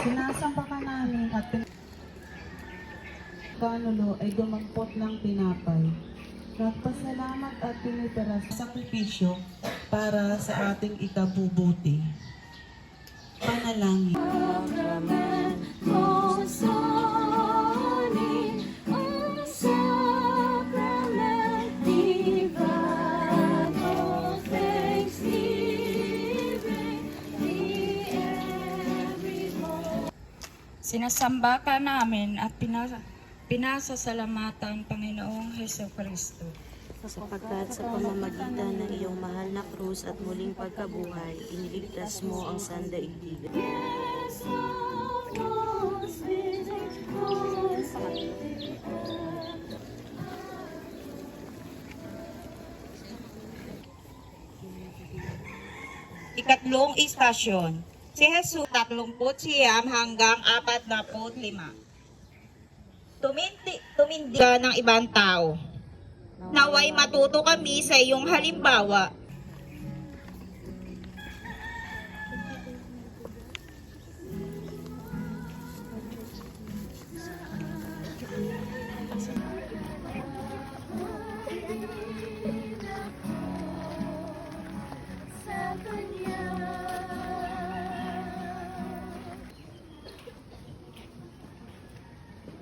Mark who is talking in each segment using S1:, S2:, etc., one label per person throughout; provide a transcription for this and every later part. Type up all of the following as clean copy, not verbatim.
S1: Sinasampakan namin at kanulo ay dumampot ng tinapay. Nagpasalamat at tinitira sa sakripisyo para sa ating ikabubuti. Panalangin.
S2: Sinasamba ka namin at pinasasalamatan Panginoong Hesus Kristo.
S3: Sapagkat sa pamamagitan ng iyong mahal na krus at muling pagkabuhay, iniligtas mo ang sandaigdigan.
S4: Ikatlong istasyon. Si Jesus 30 hanggang 45. Tumindi ka ng ibang tao. Naway matuto kami sa iyong halimbawa.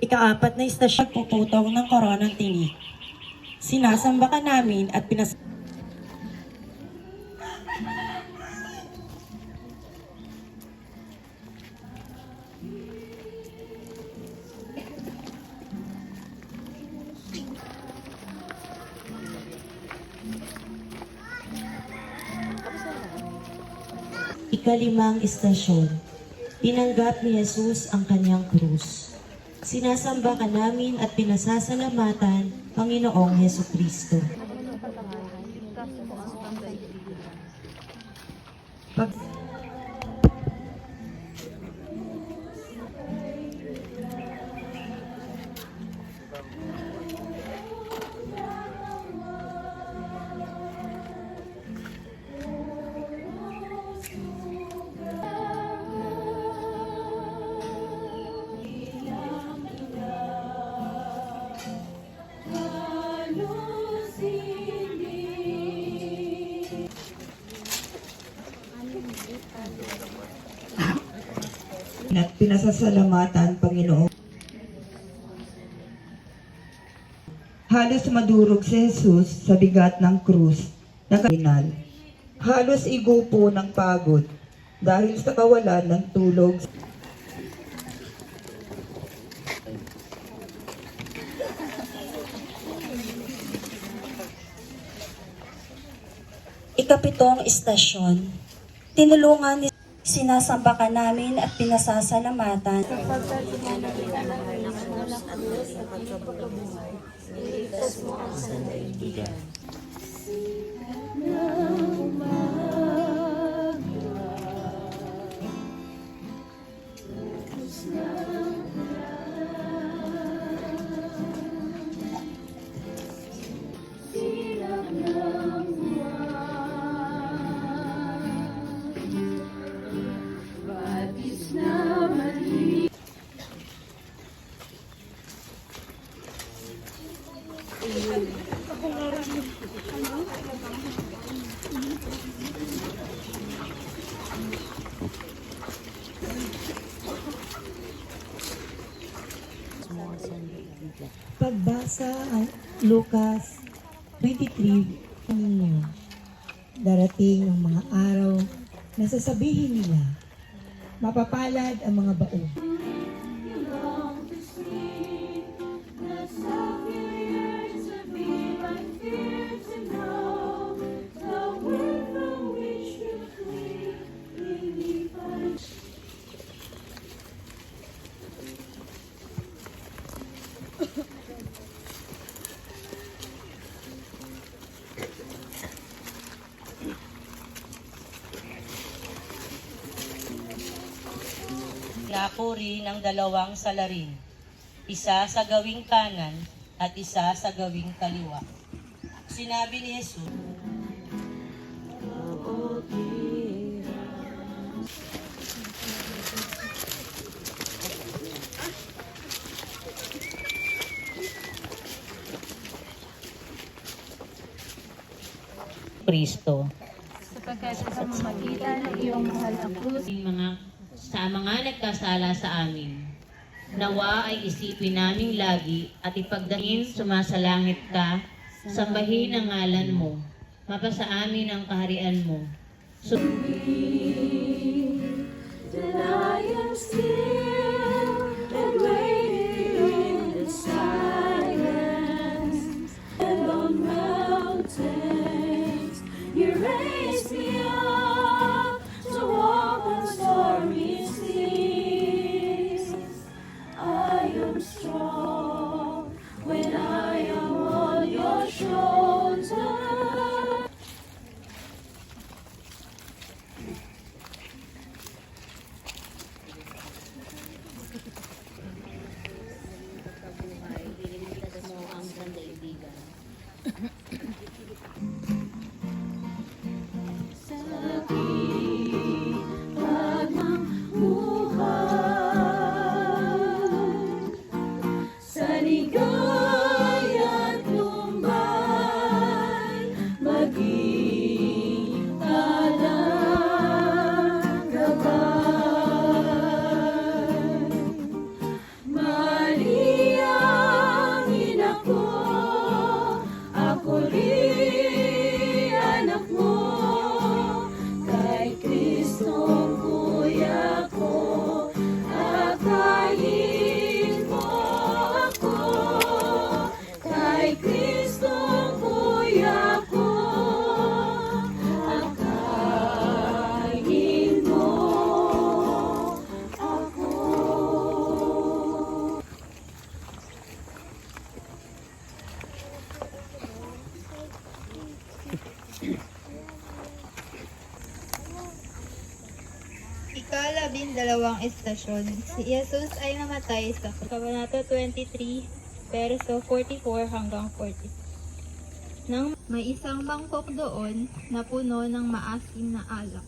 S5: Ika-4 na istasyon, puputaw ng koronang tinik. Sinasamba ka namin at Ika-5 istasyon, tinanggap ni Jesus ang kanyang krus. Sinasamba ka namin at pinasasalamatan Panginoong Hesukristo.
S6: At pinasasalamatan Panginoon. Halos madurog si Jesus sa bigat ng krus na kainal. Halos igupo ng pagod dahil sa kawalan ng tulog.
S5: Ika-7 istasyon, tinulungan ni sinasamba ka namin at pinasasalamatan.
S3: Sapagkat iyong mahal na krus at muling pagkabuhay, iniligtas mo ang sandaigdigan.
S6: Pagbasa ang Lucas 23 ninyo, darating ang mga araw na sasabihin nila, mapapalad ang mga baog.
S7: Napuri ng 2 salarin, isa sa gawing kanan at isa sa gawing kaliwa. Sinabi ni Jesus, Kristo.
S2: Sapagkat sa pamamagitan ng iyong mahal na krus,
S7: Sa mga nagkasala sa amin, nawa ay isipin namin lagi at ipagdahin sumasalangit ka, sambahin ang ngalan mo, mapasa amin ang kaharian mo.
S3: That I am still and waiting in the silence and on mountains. You raise me up to walk on stormy seas. I am strong when I am on your shoulders. Sa ligaya't lumbay, maging talang gabay. Maria, ina ko, ako rin anak mo, kay Kristong kuya ko, akayin mo ako, kay Kristong kuya ko, akayin mo ako.
S8: Ika-12 estasyon, si Jesus ay namatay sa Kabanata 23, verso 44 hanggang 40. Nang may isang mangkok doon na puno ng maasim na alak.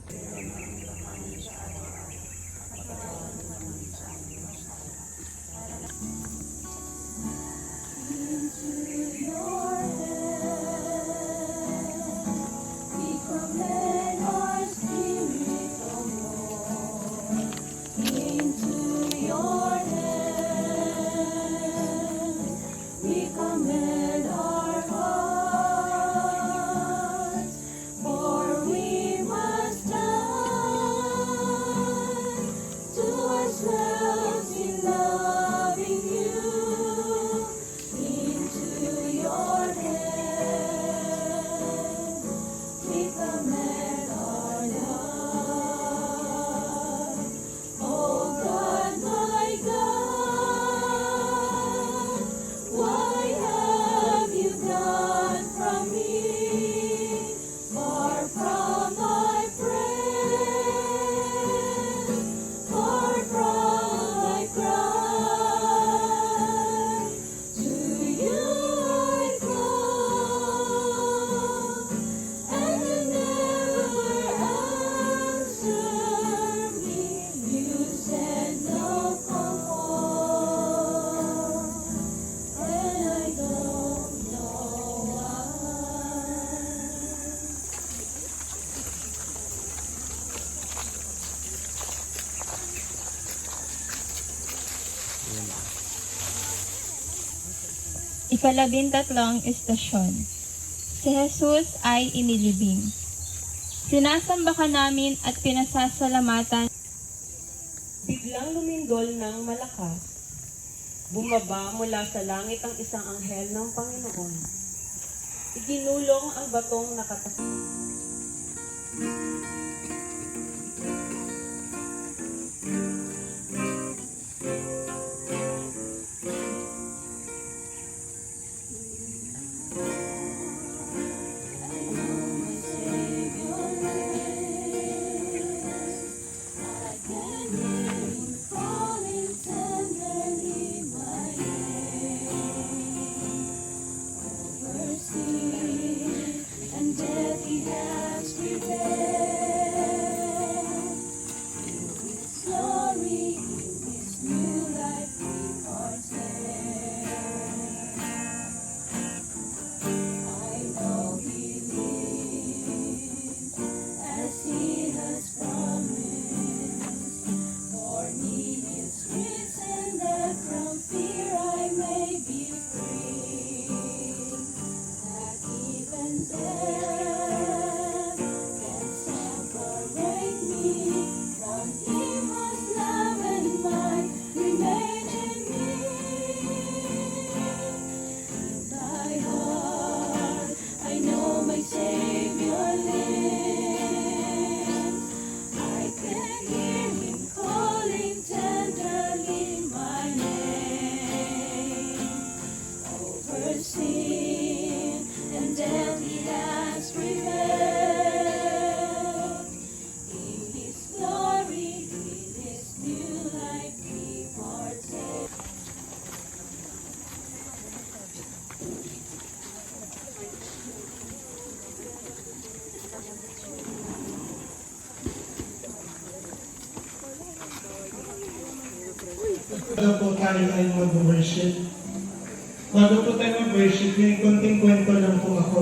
S3: We commend our spirit, O Lord, into your hands. We commend our hearts, for we must die to ourselves in loving you. Into your hands we commend our life. Oh God, my God, why have you gone from me? Far from my friends, far from my cry. To you I come, and you never answer me. You said no comfort, and I don't know why.
S8: Ika-13 estasyon, si Jesus ay inilibing. Sinasamba ka namin at pinasasalamatan.
S9: Biglang lumindol ng malakas. Bumaba mula sa langit ang isang anghel ng Panginoon. Iginulong ang batong nakatas.
S3: And death he has prepared.
S10: Bago po tayo ay mag-worship. Bago po tayo mag-worship, may konting kwento lang po ako.